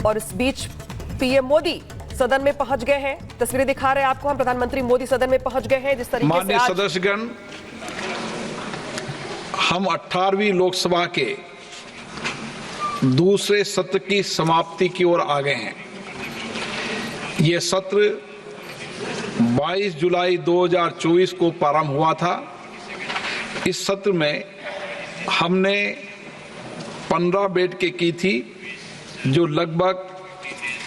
और इस बीच पीएम मोदी सदन में पहुंच गए हैं। तस्वीरें दिखा रहे हैं आपको हम। प्रधानमंत्री मोदी सदन में पहुंच गए हैं। जिस तरीके से माननीय सदस्यगण, हम 18वीं लोकसभा के दूसरे सत्र की समाप्ति की ओर आ गए हैं। यह सत्र 22 जुलाई 2024 को प्रारंभ हुआ था। इस सत्र में हमने 15 बैठकें की थी, जो लगभग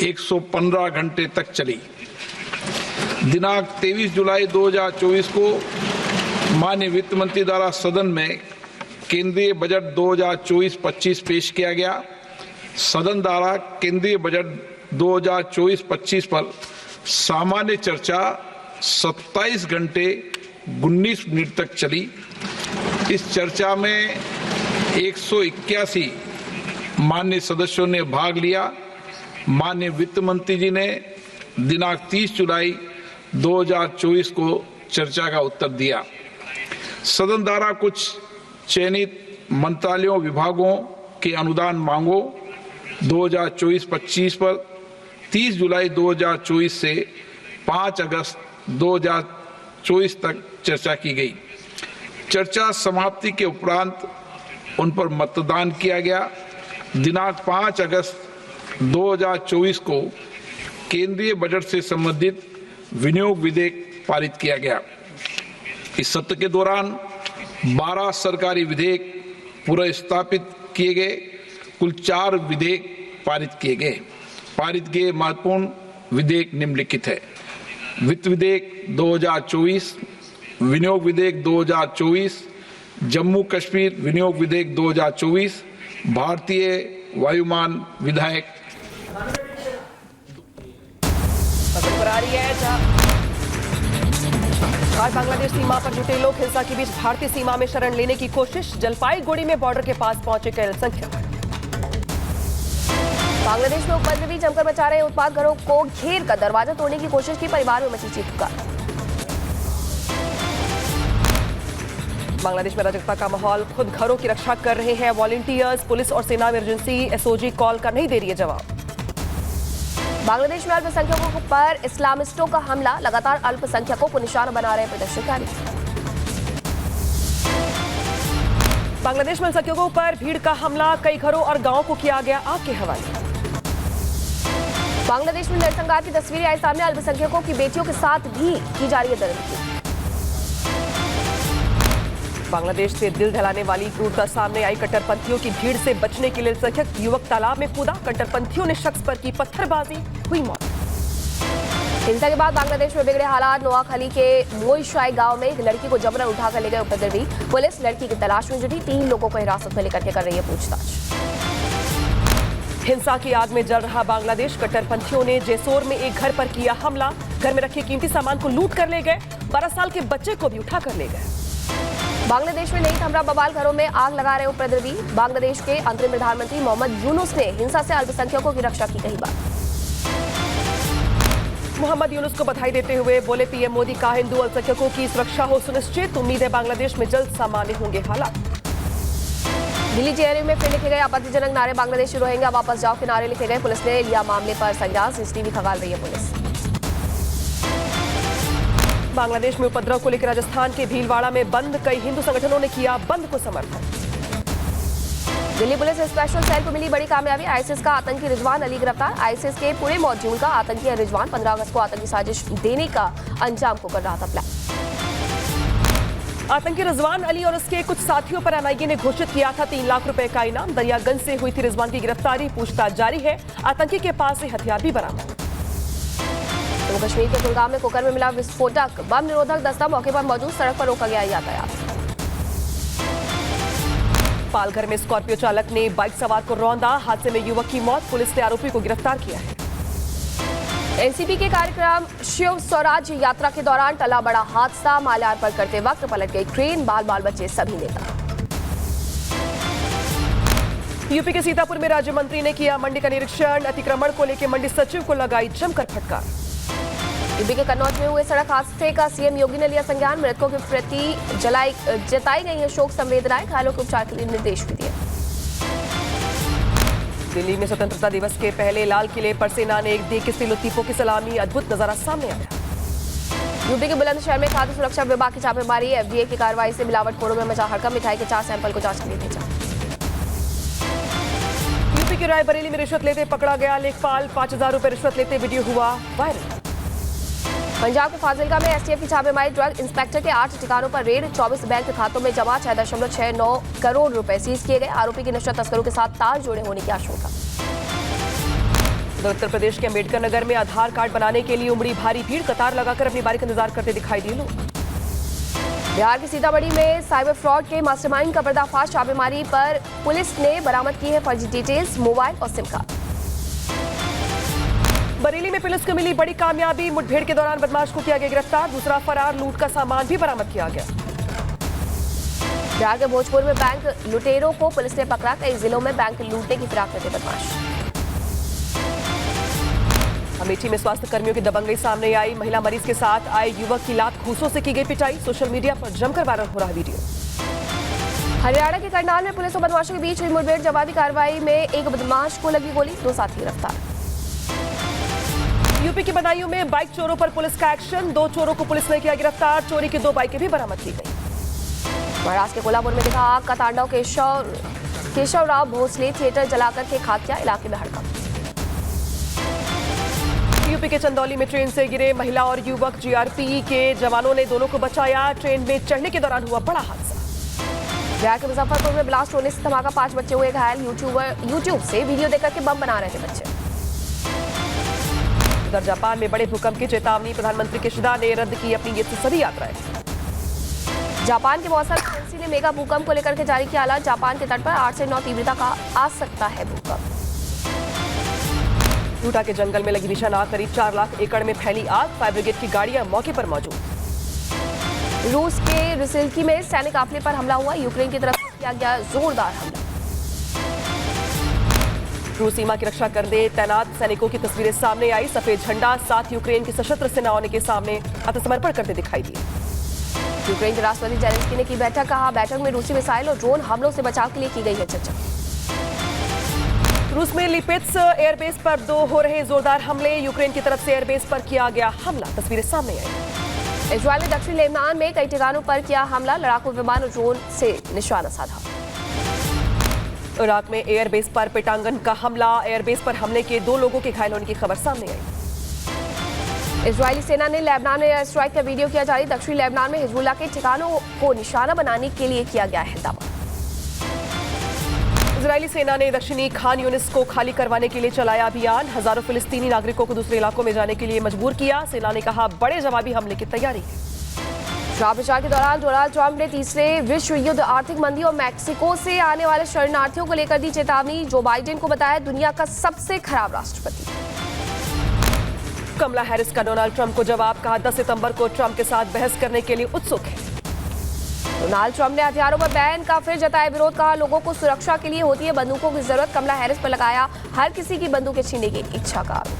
115 घंटे तक चली। दिनांक 23 जुलाई 2024 को माननीय वित्त मंत्री द्वारा सदन में केंद्रीय बजट 2024-25 पेश किया गया। सदन द्वारा केंद्रीय बजट 2024-25 पर सामान्य चर्चा 27 घंटे 19 मिनट तक चली। इस चर्चा में 181 माननीय सदस्यों ने भाग लिया। माननीय वित्त मंत्री जी ने दिनांक 30 जुलाई 2024 को चर्चा का उत्तर दिया। सदन द्वारा कुछ चयनित मंत्रालयों विभागों के अनुदान मांगों 2024-25 पर 30 जुलाई 2024 से 5 अगस्त 2024 तक चर्चा की गई। चर्चा समाप्ति के उपरांत उन पर मतदान किया गया। दिनांक 5 अगस्त 2024 को केंद्रीय बजट से संबंधित विनियोग विधेयक पारित किया गया। इस सत्र के दौरान 12 सरकारी विधेयक पुनर्स्थापित किए गए। कुल 4 विधेयक पारित किए गए। पारित किए महत्वपूर्ण विधेयक निम्नलिखित है: वित्त विधेयक 2024, विनियोग विधेयक 2024, जम्मू कश्मीर विनियोग विधेयक 2024, भारतीय वायुमान विधायक। बांग्लादेश सीमा पर जुटे लोग हिंसा के बीच भारतीय सीमा में शरण लेने की कोशिश। जलपाईगुड़ी में बॉर्डर के पास पहुंचे कई अल्पसंख्यक। बांग्लादेश में उपद्रवी जमकर मचा रहे उत्पाद घरों को घेर कर दरवाजा तोड़ने की कोशिश की। परिवार में मची चीख-पुकार। बांग्लादेश में अराजकता का माहौल। खुद घरों की रक्षा कर रहे हैं वॉलंटियर्स। पुलिस और सेना इमरजेंसी एसओजी कॉल का नहीं दे रही है जवाब। बांग्लादेश में अल्पसंख्यकों पर इस्लामिस्टों का हमला। लगातार अल्पसंख्यकों को निशाना बना रहे प्रदर्शनकारी। बांग्लादेश में अल्पसंख्यकों पर भीड़ का हमला। कई घरों और गांवों को किया गया आग के हवाले। बांग्लादेश में नरसंहार की तस्वीरें आई सामने। अल्पसंख्यकों की बेटियों के साथ भी की जा रही है दरिंदगी। बांग्लादेश से दिल दहलाने वाली क्रूरता सामने आई। कट्टरपंथियों की भीड़ से बचने के लिए अल्पसंख्यक युवक तालाब में कूदा। कट्टरपंथियों ने शख्स पर की पत्थरबाजी, हुई मौत। हिंसा के बाद बांग्लादेश में बिगड़े हालात। नोआखाली के मोईशाई गांव में एक लड़की को जबरन उठाकर ले गए उपद्रवी। पुलिस लड़की की तलाश में जुटी। 3 लोगों को हिरासत में लेकर के कर रही है पूछताछ। हिंसा की आग में जल रहा बांग्लादेश। कट्टरपंथियों ने जेसोर में एक घर पर किया हमला। घर में रखे कीमती सामान को लूट कर ले गए। 12 साल के बच्चे को भी उठा कर ले गए। बांग्लादेश में नहीं थम रहा बवाल। घरों में आग लगा रहे उपद्रवी। बांग्लादेश के अंतरिम प्रधानमंत्री मोहम्मद यूनुस ने हिंसा से अल्पसंख्यकों की रक्षा की कही बात। मोहम्मद यूनुस को बधाई देते हुए बोले पीएम मोदी का हिंदू अल्पसंख्यकों की सुरक्षा हो सुनिश्चित। उम्मीद है बांग्लादेश में जल्द सामान्य होंगे हालात। दिल्ली जेएनयू में फिर लिखे गए आपत्तिजनक नारे। बांग्लादेशी रोहिंग्या वापस जाओ के नारे लिखे गए। पुलिस ने लिया मामले पर संज्ञान। सीसीटीवी खंगाल रही है पुलिस। बांग्लादेश में उपद्रव को लेकर राजस्थान के भीलवाड़ा में बंद। कई हिंदू संगठनों ने किया बंद को समर्थन। दिल्ली पुलिस स्पेशल सेल को मिली बड़ी कामयाबी। आईएसआईएस का आतंकी रिजवान अली गिरफ्तार। आईएसआईएस के पूरे मॉड्यूल का आतंकी रिजवान 15 अगस्त को आतंकी साजिश देने का अंजाम को कर रहा था प्लान। आतंकी रिजवान अली और उसके कुछ साथियों पर एनआईए ने घोषित किया था 3 लाख रुपए का इनाम। दरियागंज से हुई थी रिजवान की गिरफ्तारी। पूछताछ जारी है। आतंकी के पास से हथियार भी बरामद। जम्मू कश्मीर के कुलगाम में कुकर में मिला विस्फोटक। बम निरोधक दस्ता मौके पर मौजूद। सड़क पर रोका गया यातायात। पालघर में स्कॉर्पियो चालक ने बाइक सवार को रौंदा। हादसे में युवक की मौत। पुलिस ने आरोपी को गिरफ्तार किया है। एनसीपी के कार्यक्रम शिव स्वराज यात्रा के दौरान टला बड़ा हादसा। माल्यार्पण करते वक्त पलट गई ट्रेन। बाल बच्चे सभी नेता। यूपी के सीतापुर में राज्य मंत्री ने किया मंडी का निरीक्षण। अतिक्रमण को लेकर मंडी सचिव को लगाई जमकर फटकार। यूपी के कन्नौज में हुए सड़क हादसे का सीएम योगी ने लिया संज्ञान। मृतकों के प्रति जताई गई है शोक संवेदनाएं। घायलों के उपचार के लिए निर्देश भी दिए। दिल्ली में स्वतंत्रता दिवस के पहले लाल किले पर सेना ने एक देख के सिलोतीपों की सलामी, अद्भुत नजारा सामने आया। यूपी के बुलंदशहर में खाद्य सुरक्षा विभाग की छापेमारी, एफडीए की कार्रवाई से मिलावटखोरों में मचा हड़कंप, मिठाई के 4 सैंपल को जांच के लिए भेजा। यूपी के रायबरेली में रिश्वत लेते पकड़ा गया लेखपाल, 5000 रुपए रिश्वत लेते वीडियो हुआ वायरल। पंजाब के फाजिलका में एसटीएफ की छापेमारी, ड्रग इंस्पेक्टर के 8 ठिकानों पर रेड, 24 बैंक खातों में जमा 6.69 करोड़ रुपए सीज किए गए। आरोपी की नशा तस्करों के साथ तार जुड़े होने की आशंका। उत्तर प्रदेश के अम्बेडकर नगर में आधार कार्ड बनाने के लिए उमड़ी भारी भीड़, कतार लगाकर अपनी बारी का इंतजार करते दिखाई दिए लोग। बिहार के सीतामढ़ी में साइबर फ्रॉड के मास्टरमाइंड का पर्दाफाश, छापेमारी पर पुलिस ने बरामद की है फर्जी डिटेल्स, मोबाइल और सिम कार्ड। बरेली में पुलिस को मिली बड़ी कामयाबी, मुठभेड़ के दौरान बदमाश को किया गया गिरफ्तार, दूसरा फरार, लूट का सामान भी बरामद किया गया। बिहार के भोजपुर में बैंक लुटेरों को पुलिस ने पकड़ा, कई जिलों में बैंक लूटने की फिराक में थे बदमाश। अमेठी में स्वास्थ्य कर्मियों की दबंगई सामने आई, महिला मरीज के साथ आए युवक की लात घूंसों से की गई पिटाई, सोशल मीडिया पर जमकर वायरल हो रहा वीडियो। हरियाणा के करनाल में पुलिस और बदमाशों के बीच हुई मुठभेड़, जवाबी कार्रवाई में एक बदमाश को लगी गोली, 2 साथी गिरफ्तार। यूपी के बदायूं में बाइक चोरों पर पुलिस का एक्शन, 2 चोरों को पुलिस ने किया गिरफ्तार, चोरी की 2 बाइकें भी बरामद की गई। महाराष्ट्र के कोल्हापुर में दिखा आग का तांडव, केशवराव भोसले थिएटर जलाकर के खाकिया, इलाके में हड़कंप। यूपी के चंदौली में ट्रेन से गिरे महिला और युवक, जीआरपी के जवानों ने दोनों को बचाया, ट्रेन में चढ़ने के दौरान हुआ बड़ा हादसा। बिहार के मुजफ्फरपुर में ब्लास्ट होने से धमाका, 5 बच्चे हुए घायल, यूट्यूब से वीडियो देखकर के बम बना रहे थे बच्चे। उधर जापान में बड़े भूकंप की चेतावनी, प्रधानमंत्री किशिदा ने रद्द की अपनी ये सभी यात्राएं। जापान के मौसम एजेंसी ने मेगा भूकंप को लेकर के जारी किया अलर्ट, जापान के तट पर 8 से 9 तीव्रता का आ सकता है भूकंप। टूटा के जंगल में लगी भीषण आग, करीब 4 लाख एकड़ में फैली आग, फायर ब्रिगेड की गाड़ियां मौके पर मौजूद। रूस के रिसिल्की में सैन्य काफिले पर हमला हुआ, यूक्रेन की तरफ से किया गया जोरदार हमला। रूस सीमा की रक्षा करने तैनात सैनिकों की तस्वीरें सामने आई, सफेद झंडा 7 यूक्रेन की सशस्त्र सेनाओं के सामने आत्मसमर्पण करते दिखाई दिए। यूक्रेन के राष्ट्रपति जेलेंस्की ने की बैठक, कहा बैठक में रूसी मिसाइल और ड्रोन हमलों से बचाव के लिए की गई है चर्चा। रूस में लिपित्स एयरबेस पर 2 हो रहे जोरदार हमले, यूक्रेन की तरफ से एयरबेस पर किया गया हमला, तस्वीरें सामने आई। इजरायल ने दक्षिण लेबनान में कई ठिकानों पर किया हमला, लड़ाकू विमान और ड्रोन से निशाना साधा। इराक में एयरबेस पर पेटांगन का हमला, एयरबेस पर हमले के 2 लोगों के घायल होने की खबर सामने आई। इजरायली सेना ने लेबनान में एयर स्ट्राइक का वीडियो किया जारी, दक्षिणी लेबनान में हिजबुल्ला के ठिकानों को निशाना बनाने के लिए किया गया है दावा। इजरायली सेना ने दक्षिणी खान यूनिस को खाली करवाने के लिए चलाया अभियान, हजारों फिलिस्तीनी नागरिकों को दूसरे इलाकों में जाने के लिए मजबूर किया, सेना ने कहा बड़े जवाबी हमले की तैयारी है। चुनाव प्रचार के दौरान डोनाल्ड ट्रंप ने तीसरे विश्व युद्ध, आर्थिक मंदी और मैक्सिको से आने वाले शरणार्थियों को लेकर दी चेतावनी, जो बाइडेन को बताया दुनिया का सबसे खराब राष्ट्रपति। कमला हैरिस का डोनाल्ड ट्रंप को जवाब, कहा 10 सितंबर को ट्रंप के साथ बहस करने के लिए उत्सुक है। डोनाल्ड ट्रंप ने हथियारों पर बैन का फिर जताया विरोध, कहा लोगों को सुरक्षा के लिए होती है बंदूकों की जरूरत, कमला हैरिस पर लगाया हर किसी की बंदूकें छीनने की इच्छा का आरोप।